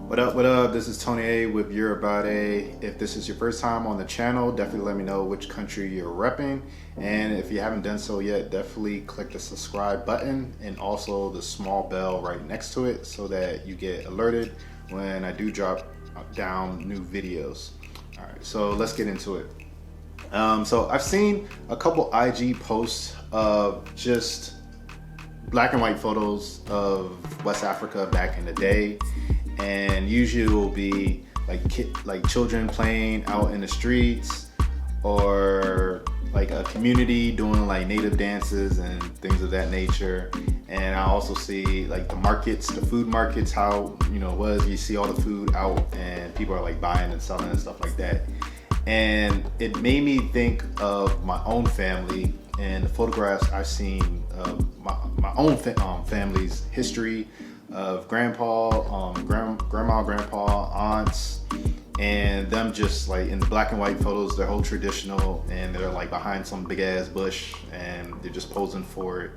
What up, what up? This is Tony A with YORUBADE. If this is your first time on the channel, definitely let me know which country you're repping. And if you haven't done so yet, definitely click the subscribe button and also the small bell right next to it so that you get alerted when I do drop down new videos. All right, so let's get into it. So I've seen a couple IG posts of just black and white photos of West Africa back in the day. And usually it will be like children playing out in the streets, or like a community doing like native dances and things of that nature. And I also see like the markets, the food markets, how you see all the food out and people are like buying and selling and stuff like that. And it made me think of my own family and the photographs I've seen of my own family's history of grandpa, grandma, grandpa, aunts, and them just like in the black and white photos, they're whole traditional and they're like behind some big ass bush and they're just posing for it.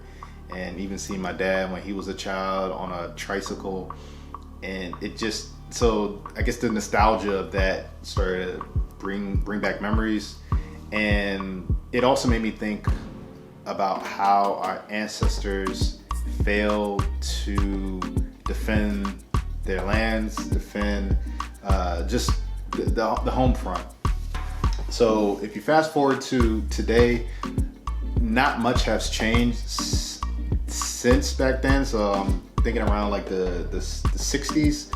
And even seeing my dad when he was a child on a tricycle, and it just, so I guess the nostalgia of that started to bring back memories. And it also made me think about how our ancestors failed to defend their lands, defend just the home front. So if you fast forward to today, not much has changed since back then. So I'm thinking around like the 60s,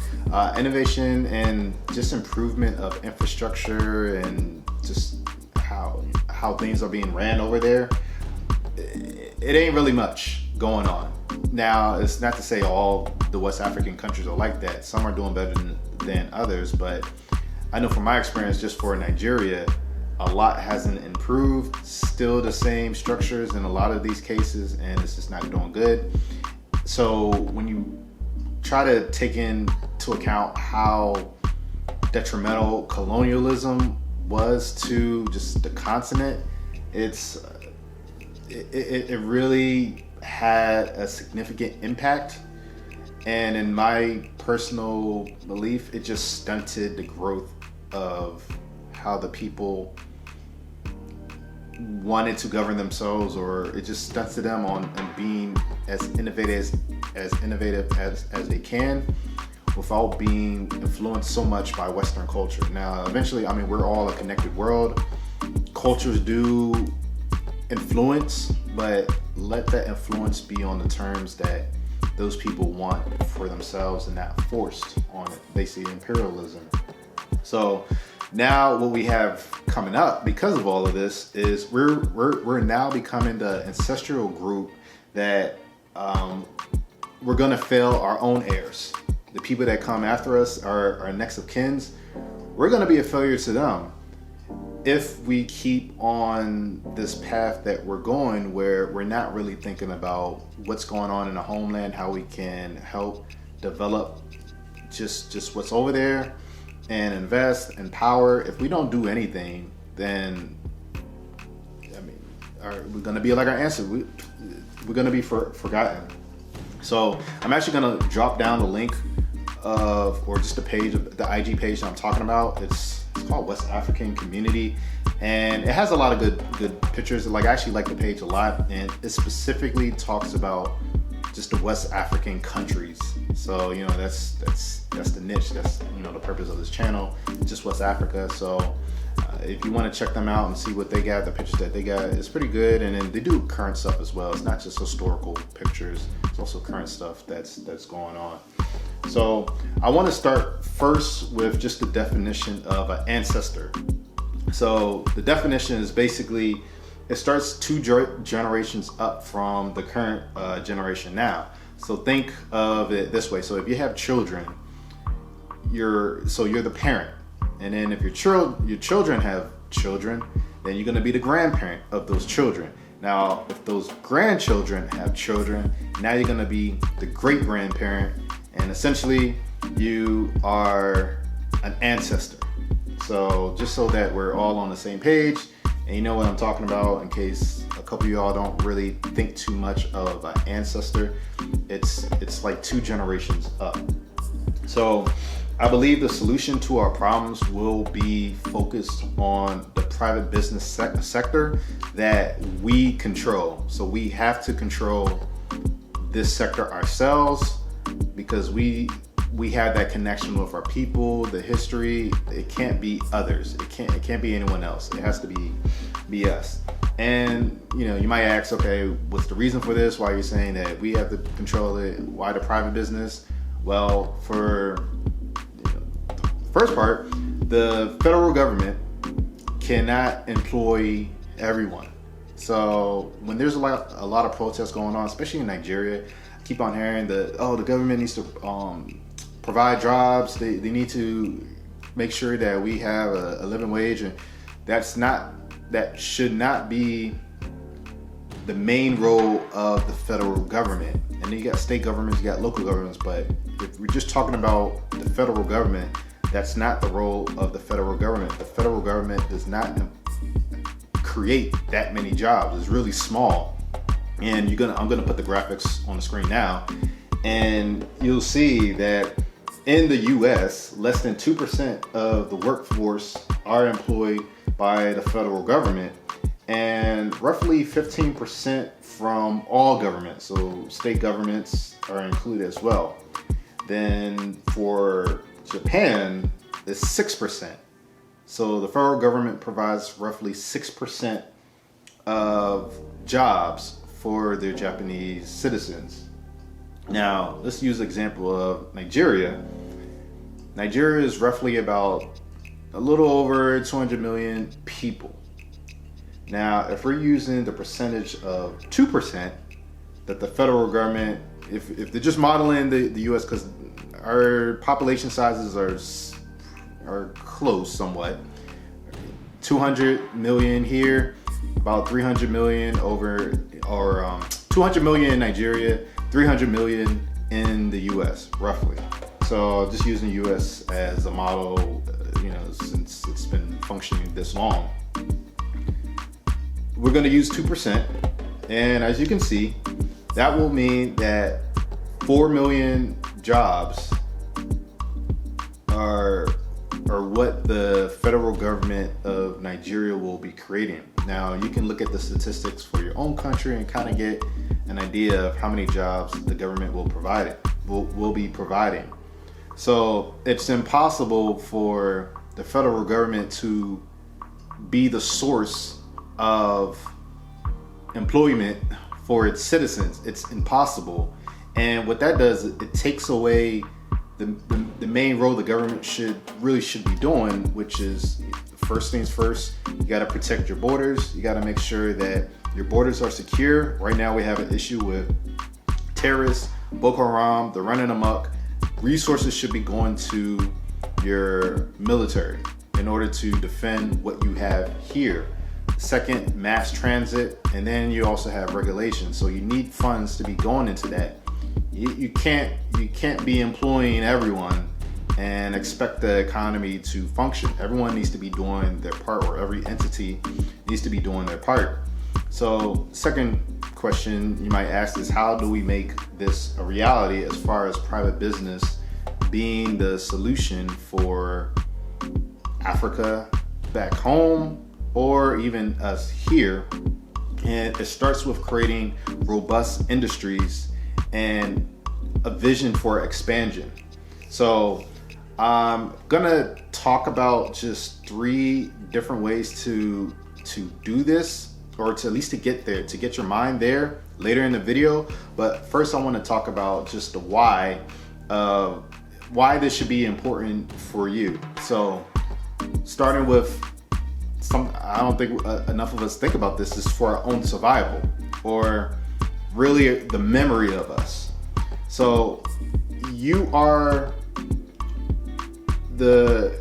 innovation and just improvement of infrastructure and just how things are being ran over there. It ain't really much going on. Now, it's not to say all the West African countries are like that. Some are doing better than others, but I know from my experience, just for Nigeria, a lot hasn't improved. Still the same structures in a lot of these cases, and it's just not doing good. So when you try to take into account how detrimental colonialism was to just the continent, it really had a significant impact. And in my personal belief, it just stunted the growth of how the people wanted to govern themselves, or it just stunted them on being as innovative as they can without being influenced so much by Western culture. Now, eventually, I mean, we're all a connected world. Cultures do influence, but let that influence be on the terms that those people want for themselves and not forced on it. They see imperialism. So now what we have coming up because of all of this is we're now becoming the ancestral group that we're gonna fail our own heirs. The people that come after us, our next of kins, we're gonna be a failure to them if we keep on this path that we're going, where we're not really thinking about what's going on in the homeland, how we can help develop just what's over there and invest and power. If we don't do anything, then I mean, we're gonna be like our ancestors. We're gonna be forgotten. So I'm actually gonna drop down the link or just the page of the IG page that I'm talking about. It's called West African Community, and it has a lot of good pictures. Like, I actually like the page a lot, and it specifically talks about just the West African countries. So that's the niche. That's the purpose of this channel, just West Africa. So if you want to check them out and see what they got, the pictures that they got, it's pretty good. And then they do current stuff as well. It's not just historical pictures. It's also current stuff that's going on. So I want to start first with just the definition of an ancestor. So the definition is basically, it starts two generations up from the current generation now. So think of it this way. So if you have children, you're the parent. And then if your children have children, then you're going to be the grandparent of those children. Now, if those grandchildren have children, now you're going to be the great grandparent. And essentially, you are an ancestor. So just so that we're all on the same page, and you know what I'm talking about, in case a couple of y'all don't really think too much of an ancestor, it's like two generations up. So I believe the solution to our problems will be focused on the private business sector that we control. So we have to control this sector ourselves, because we have that connection with our people, the history. It can't be others. It can't be anyone else. It has to be us. And you might ask, okay, what's the reason for this? Why are you saying that we have to control it? Why the private business? Well, for the first part, the federal government cannot employ everyone. So when there's a lot of protests going on, especially in Nigeria, I keep on hearing the government needs to provide jobs. They need to make sure that we have a living wage, and that should not be the main role of the federal government. And then you got state governments, you got local governments, but if we're just talking about the federal government, that's not the role of the federal government. The federal government does not create that many jobs. It's really small. And I'm gonna put the graphics on the screen now, and you'll see that in the US, less than 2% of the workforce are employed by the federal government, and roughly 15% from all governments. So state governments are included as well. Then for Japan, it's 6%. So the federal government provides roughly 6% of jobs for their Japanese citizens. Now, let's use the example of Nigeria. Nigeria is roughly about a little over 200 million people. Now, if we're using the percentage of 2% that the federal government, if they're just modeling the US, because our population sizes are close somewhat. 200 million here, about 300 million over, or 200 million in Nigeria, 300 million in the US, roughly. So just using the US as a model, since it's been functioning this long. We're going to use 2%, and as you can see, that will mean that 4 million jobs are what the federal government of Nigeria will be creating. Now, you can look at the statistics for your own country and kind of get an idea of how many jobs the government will be providing. So it's impossible for the federal government to be the source of employment for its citizens. It's impossible. And what that does, it takes away the main role the government should be doing, which is, first things first, you got to protect your borders. You got to make sure that your borders are secure. Right now we have an issue with terrorists, Boko Haram, they're running amok. Resources should be going to your military in order to defend what you have here. Second, mass transit, and then you also have regulations. So you need funds to be going into that. You can't be employing everyone and expect the economy to function. Everyone needs to be doing their part, or every entity needs to be doing their part. So second question you might ask is, how do we make this a reality as far as private business being the solution for Africa back home, or even us here? And it starts with creating robust industries and a vision for expansion. So I'm gonna talk about just 3 different ways to do this, or to at least to get there, to get your mind there later in the video. But first I want to talk about just the why this should be important for you. So starting with I don't think enough of us think about this, is for our own survival, or really the memory of us. So you are the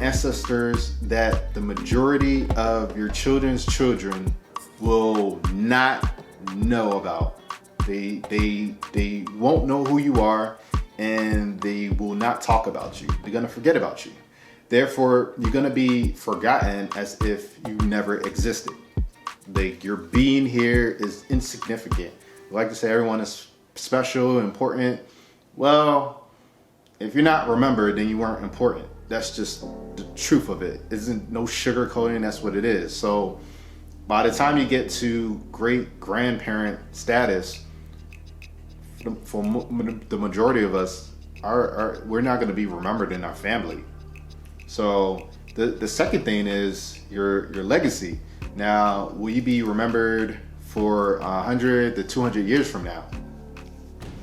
ancestors that the majority of your children's children will not know about. They won't know who you are, and they will not talk about you. They're gonna forget about you. Therefore, you're gonna be forgotten as if you never existed. Your being here is insignificant. I like to say everyone is special, important. Well, if you're not remembered, then you weren't important. That's just the truth of it. Isn't no sugarcoating. That's what it is. So by the time you get to great grandparent status, for the majority of us, we're not going to be remembered in our family. So the second thing is your legacy. Now, will you be remembered for 100 to 200 years from now?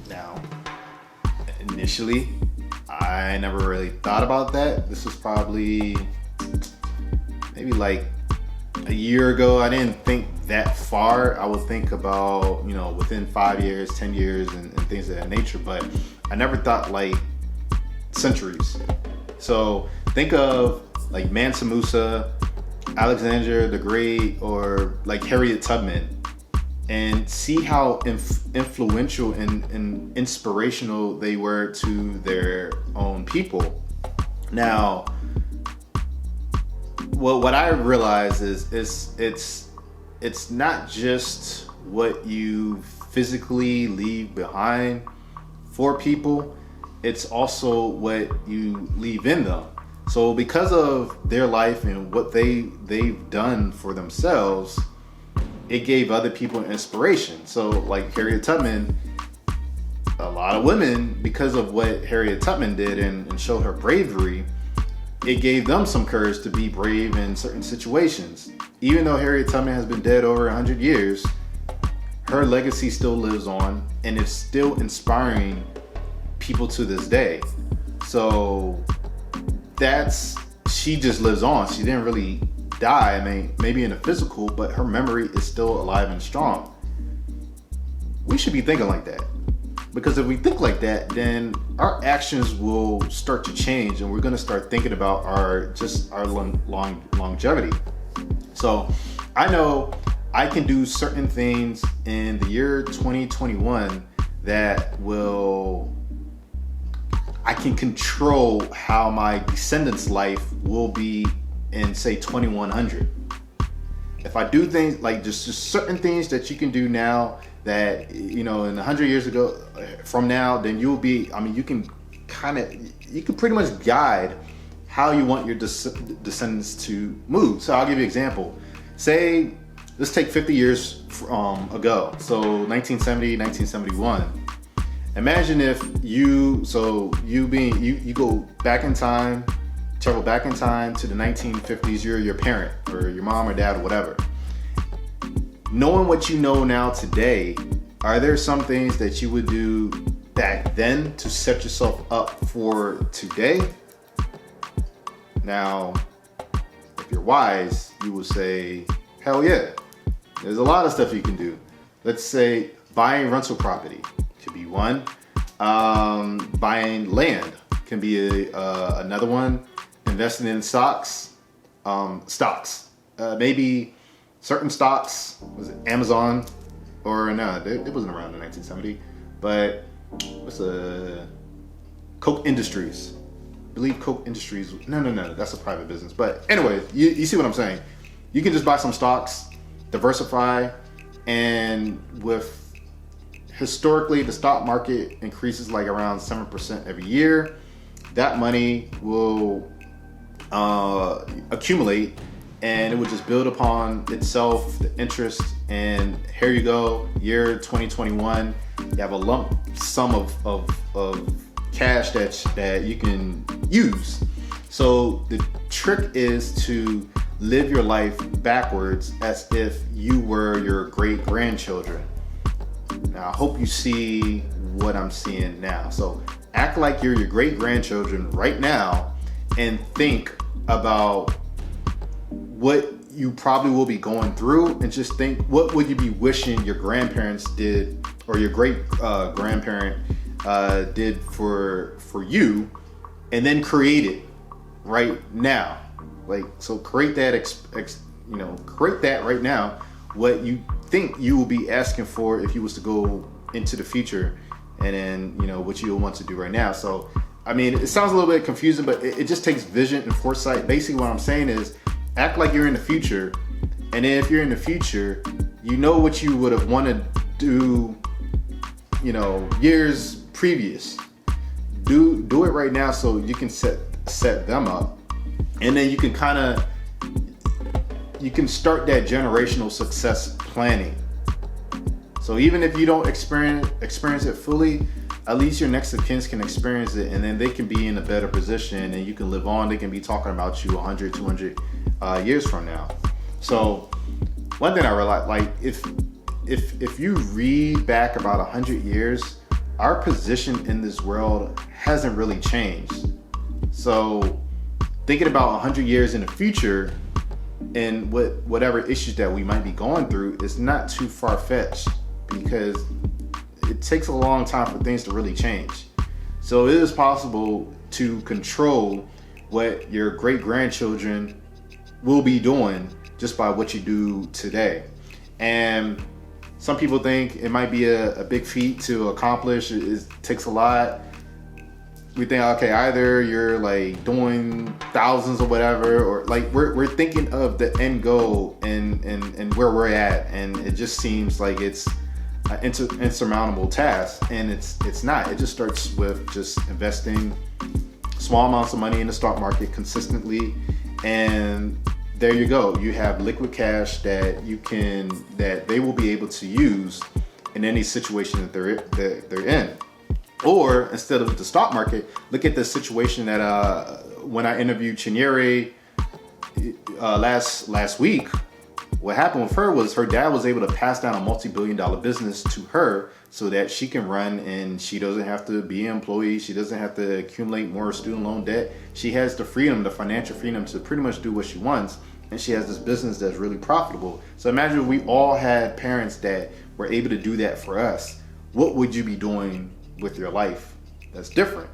Now, initially, I never really thought about that. This was probably maybe like a year ago. I didn't think that far. I would think about, within 5 years, 10 years, and things of that nature. But I never thought like centuries. So think of like Mansa Musa, Alexander the Great, or like Harriet Tubman, and see how influential and inspirational they were to their own people. Now, what I realize is it's not just what you physically leave behind for people, it's also what you leave in them. So because of their life and what they've done for themselves, it gave other people inspiration. So like Harriet Tubman, a lot of women, because of what Harriet Tubman did and showed her bravery, it gave them some courage to be brave in certain situations. Even though Harriet Tubman has been dead over 100 years, her legacy still lives on and it's still inspiring people to this day. So she just lives on. She didn't really die. I mean, maybe in the physical, but her memory is still alive and strong. We should be thinking like that. Because if we think like that, then our actions will start to change and we're going to start thinking about our longevity. So I know I can do certain things in the year 2021 that I can control how my descendants' life will be in, say, 2100. If I do things like just certain things that you can do now that, in 100 years ago from now, then you'll be, you can pretty much guide how you want your descendants to move. So I'll give you an example. Say, let's take 50 years ago. So 1970, 1971. Imagine if you go back in time, travel back in time to the 1950s, you're your parent or your mom or dad or whatever. Knowing what you know now today, are there some things that you would do back then to set yourself up for today? Now, if you're wise, you will say, hell yeah. There's a lot of stuff you can do. Let's say buying rental property could be one. Buying land can be another one. Investing in stocks. Maybe certain stocks. Was it Amazon? Or no, it wasn't around in 1970. But Coke Industries. I believe Coke Industries. No, that's a private business. But anyway, you see what I'm saying. You can just buy some stocks, diversify, and historically the stock market increases like around 7% every year. That money will accumulate and it will just build upon itself, the interest, and here you go, year 2021, you have a lump sum of cash that you can use. So the trick is to live your life backwards as if you were your great grandchildren. Now I hope you see what I'm seeing now. So act like you're your great grandchildren right now and think about what you probably will be going through, and just think, what would you be wishing your grandparents did or your great grandparent did for you, and then create it right now. So create that, create that right now, what you think you will be asking for if you was to go into the future, and then, what you want to do right now. So, it sounds a little bit confusing, but it just takes vision and foresight. Basically what I'm saying is, act like you're in the future, and then if you're in the future, you know what you would have wanted to do, years previous. do it right now so you can set them up, and then you can start that generational success planning. So even if you don't experience it fully, at least your next of kin can experience it, and then they can be in a better position, and you can live on. They can be talking about you 100, 200 years from now. So one thing I realized, like if you read back about 100 years, our position in this world hasn't really changed. So thinking about 100 years in the future and whatever issues that we might be going through is not too far-fetched, because it takes a long time for things to really change. So it is possible to control what your great-grandchildren will be doing just by what you do today. And some people think it might be a big feat to accomplish. It takes a lot. We think, okay, either you're like doing thousands or whatever, or like we're thinking of the end goal and where we're at, and it just seems like it's an insurmountable task, and it's not. It just starts with just investing small amounts of money in the stock market consistently, and there you go. You have liquid cash that they will be able to use in any situation that they're in. Or instead of the stock market, look at the situation that when I interviewed Chinyere last week. What happened with her was her dad was able to pass down a multi-billion-dollar business to her so that she can run, and she doesn't have to be an employee. She doesn't have to accumulate more student loan debt. She has the freedom, the financial freedom to pretty much do what she wants. And she has this business that's really profitable. So imagine if we all had parents that were able to do that for us. What would you be doing with your life that's different?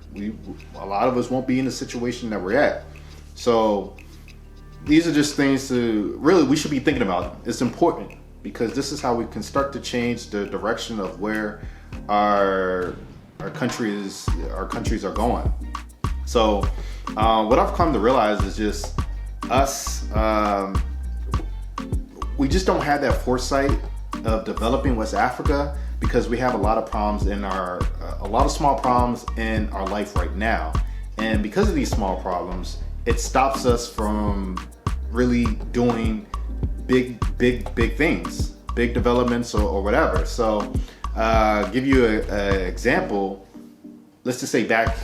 A lot of us won't be in the situation that we're at. So these are just things we should be thinking about. It's important because this is how we can start to change the direction of where our countries are going. So what I've come to realize is just us, we just don't have that foresight of developing West Africa, because we have a lot of problems a lot of small problems in our life right now. And because of these small problems, it stops us from really doing big things, big developments or whatever. So give you an example. Let's just say back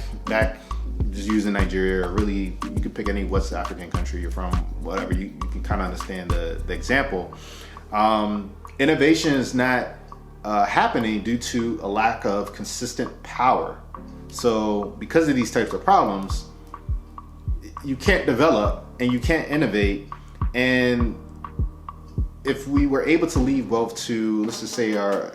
just using Nigeria, or really you could pick any West African country you're from, whatever, you can kind of understand the example. Innovation is not happening due to a lack of consistent power. So because of these types of problems, you can't develop and you can't innovate. And if we were able to leave wealth to, let's just say our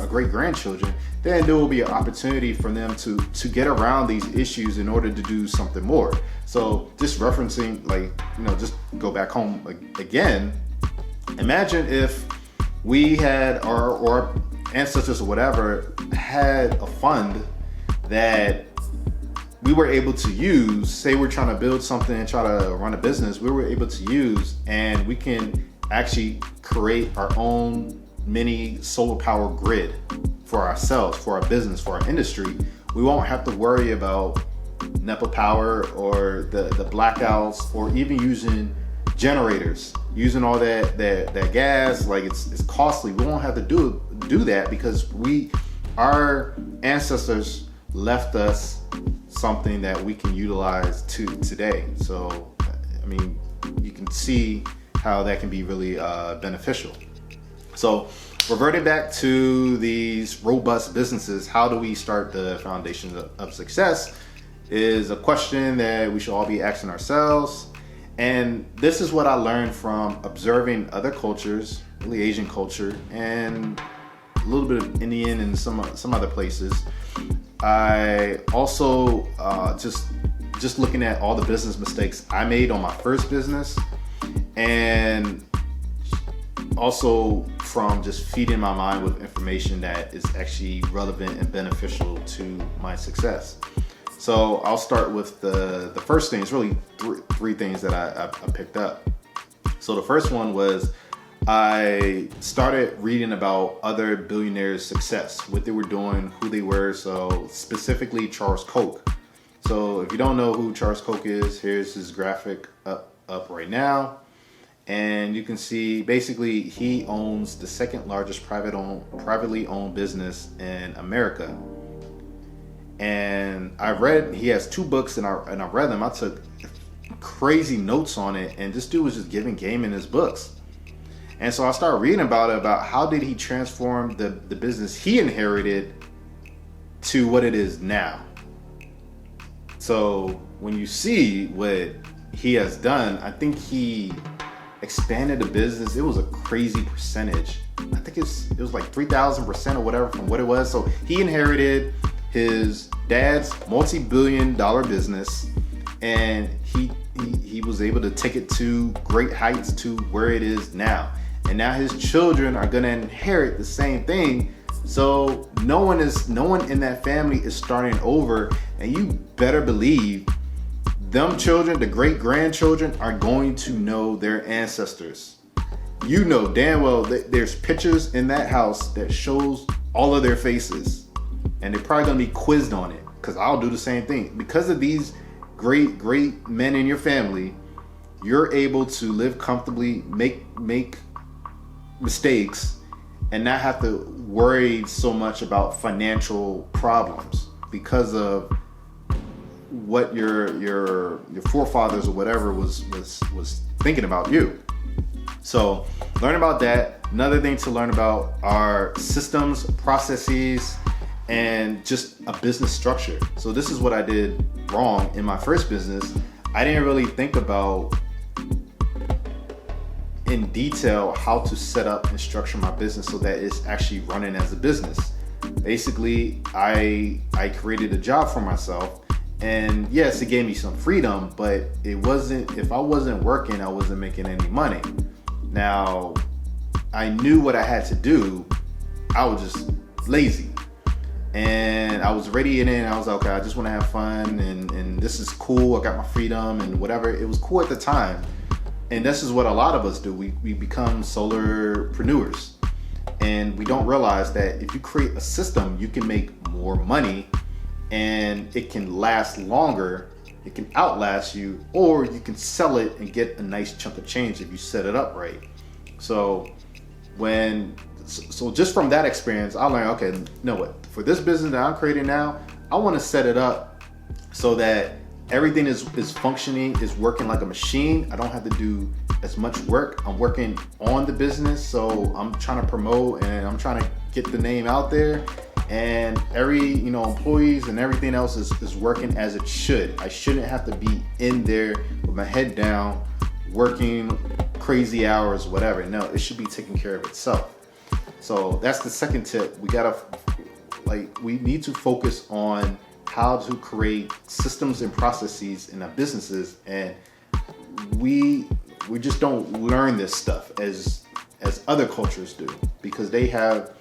great grandchildren, then there will be an opportunity for them to get around these issues in order to do something more. So just referencing, just go back home again. Imagine if we had our ancestors or whatever had a fund that we were able to use. Say we're trying to build something and try to run a business, we were able to use, and we can actually create our own mini solar power grid for ourselves, for our business, for our industry. We won't have to worry about NEPA power or the blackouts, or even using generators, using all that gas. Like it's costly. We won't have to do that because our ancestors left us something that we can utilize today. So I mean, you can see how that can be really beneficial. So reverting back to these robust businesses, how do we start the foundation of success is a question that we should all be asking ourselves. And this is what I learned from observing other cultures, really Asian culture, and a little bit of Indian and some other places. I also just looking at all the business mistakes I made on my first business, and also from just feeding my mind with information that is actually relevant and beneficial to my success. So I'll start with the first thing. It's really three things that I picked up. So the first one was I started reading about other billionaires' success, what they were doing, who they were. So specifically Charles Koch. So if you don't know who Charles Koch is, here's his graphic up right now. And you can see basically he owns the second largest privately owned business in America. And he has 2 books and I read them. I took crazy notes on it, and this dude was just giving game in his books. And so I started reading about how did he transform the business he inherited to what it is now. So when you see what he has done, I think he expanded the business. It was a crazy percentage. I think it was like 3,000% or whatever from what it was. So he inherited his dad's multi-billion-dollar business, and he was able to take it to great heights to where it is now. And now his children are gonna inherit the same thing. So no one in that family is starting over, and you better believe them children, the great grandchildren, are going to know their ancestors. You know damn well that there's pictures in that house that shows all of their faces, and they're probably gonna be quizzed on it, because I'll do the same thing. Because of these great men in your family, you're able to live comfortably, make mistakes, and not have to worry so much about financial problems because of what your forefathers or whatever was thinking about you. So learn about that. Another thing to learn about are systems, processes, and just a business structure. So this is what I did wrong in my first business. I didn't really think about in detail how to set up and structure my business so that it's actually running as a business. Basically, I created a job for myself, and yes, it gave me some freedom, but if I wasn't working, I wasn't making any money. Now, I knew what I had to do. I was just lazy. And I was ready in it, and I was like, okay, I just want to have fun, and this is cool. I got my freedom and whatever. It was cool at the time. And this is what a lot of us do. We become solopreneurs. And we don't realize that if you create a system, you can make more money, and it can last longer. It can outlast you, or you can sell it and get a nice chunk of change if you set it up right. So just from that experience, I learned, okay, you know what? For this business that I'm creating now, I want to set it up so that everything is functioning, is working like a machine. I don't have to do as much work. I'm working on the business, so I'm trying to promote and I'm trying to get the name out there. And every employees and everything else is working as it should. I shouldn't have to be in there with my head down, working crazy hours, whatever. No, it should be taking care of itself. So that's the second tip. We need to focus on how to create systems and processes in our businesses, and we just don't learn this stuff as other cultures do, because they have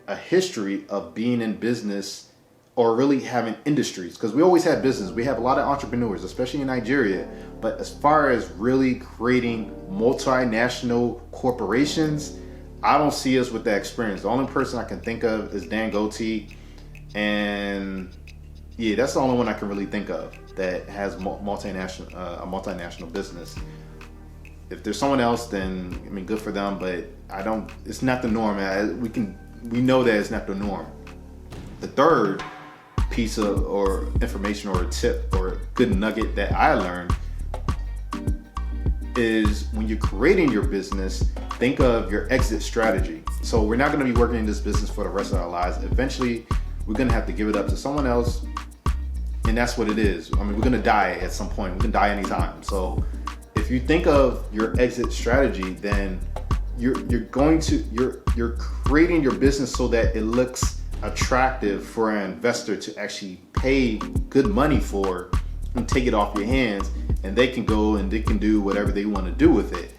a history of being in business or really having industries. Because we always have business. We have a lot of entrepreneurs, especially in Nigeria. But as far as really creating multinational corporations, I don't see us with that experience. The only person I can think of is Dan Goatee, and yeah, that's the only one I can really think of that has a multinational business. If there's someone else, then I mean, good for them. But it's not the norm. We know that it's not the norm. The third piece of or information or a tip or a good nugget that I learned is when you're creating your business, think of your exit strategy. So we're not going to be working in this business for the rest of our lives. Eventually, we're going to have to give it up to someone else, and that's what it is. I mean, we're going to die at some point. We can die anytime. So if you think of your exit strategy, then you're creating your business so that it looks attractive for an investor to actually pay good money for and take it off your hands, and they can go and they can do whatever they want to do with it.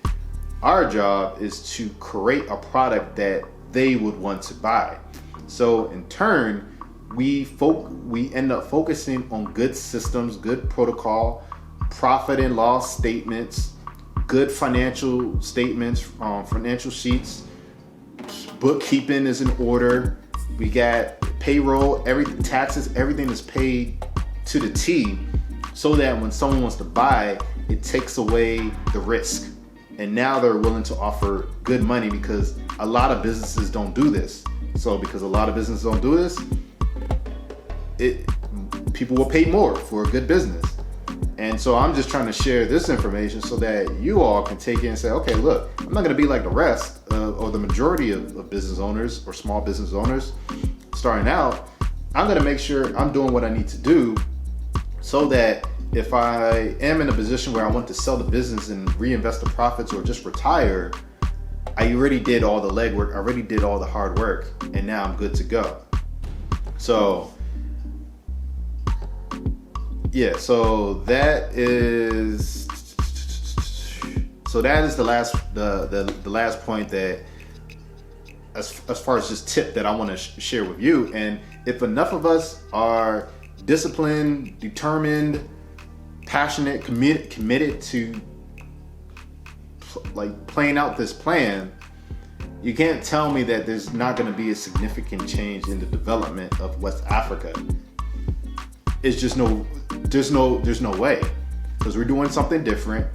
Our job is to create a product that they would want to buy. So in turn, we end up focusing on good systems, good protocol, profit and loss statements, good financial statements, financial sheets. Bookkeeping is in order. We got payroll, taxes, everything is paid to the T, so that when someone wants to buy, it takes away the risk. And now they're willing to offer good money, because a lot of businesses don't do this. So because a lot of businesses don't do this, people will pay more for a good business. And so I'm just trying to share this information so that you all can take it and say, okay, look, I'm not going to be like the rest or the majority of business owners or small business owners starting out. I'm going to make sure I'm doing what I need to do, so that if I am in a position where I want to sell the business and reinvest the profits or just retire, I already did all the legwork, I already did all the hard work, and now I'm good to go. So yeah, so that is the last point that as far as just tip that I want to share with you. And if enough of us are disciplined, determined, passionate, committed to like playing out this plan, you can't tell me that there's not going to be a significant change in the development of West Africa. It's just there's no way, because we're doing something different.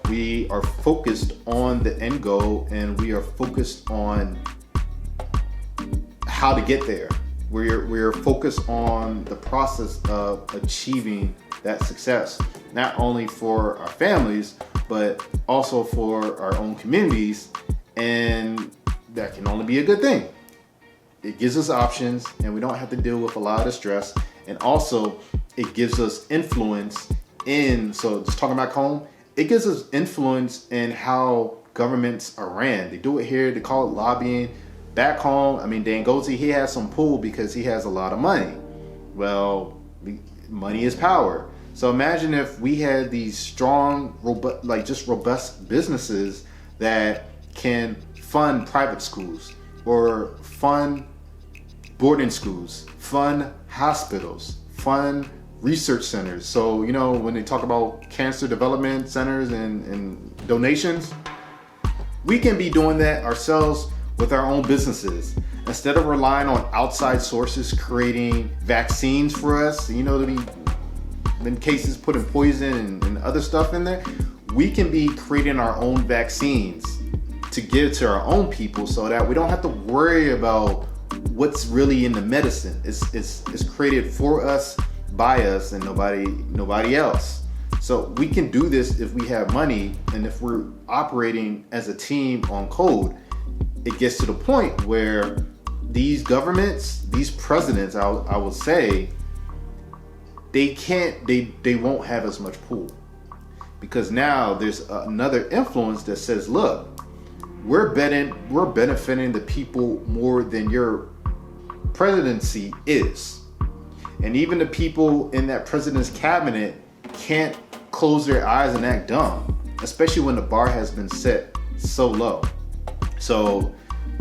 We are focused on the end goal, and we are focused on how to get there. We're focused on the process of achieving that success, not only for our families, but also for our own communities. And that can only be a good thing. It gives us options, and we don't have to deal with a lot of stress. And also, it gives us influence so just talking about home, it gives us influence in how governments are ran. They do it here, they call it lobbying. Back home, I mean, Dangote, he has some pull because he has a lot of money. Well, money is power. So imagine if we had these strong, robust businesses that can fund private schools, or fund boarding schools, fund hospitals, fund research centers. So, when they talk about cancer development centers and donations, we can be doing that ourselves with our own businesses. Instead of relying on outside sources creating vaccines for us, in cases putting poison and other stuff in there, we can be creating our own vaccines to give to our own people, so that we don't have to worry about what's really in the medicine. It's created for us, by us, and nobody else. So we can do this if we have money, and if we're operating as a team on code. It gets to the point where these governments, these presidents, I would say, they won't have as much pull, because now there's another influence that says, look, we're benefiting the people more than your presidency is. And even the people in that president's cabinet can't close their eyes and act dumb, especially when the bar has been set so low. So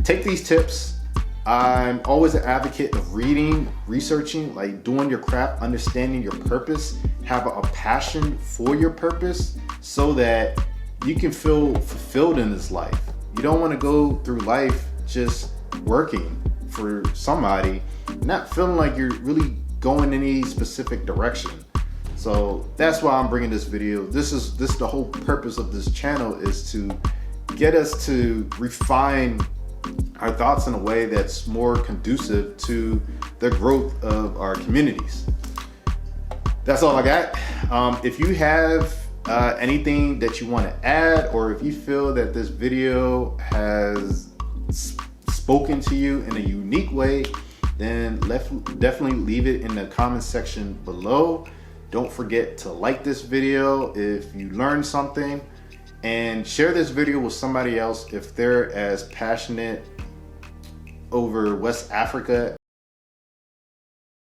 take these tips. I'm always an advocate of reading, researching, like doing your craft, understanding your purpose, have a passion for your purpose, so that you can feel fulfilled in this life. You don't want to go through life just working for somebody, not feeling like you're really going any specific direction. So that's why I'm bringing this video. This is the whole purpose of this channel, is to get us to refine our thoughts in a way that's more conducive to the growth of our communities. That's all I got. If you have anything that you want to add, or if you feel that this video has spoken to you in a unique way, then definitely leave it in the comment section below. Don't forget to like this video if you learned something, and share this video with somebody else if they're as passionate over West Africa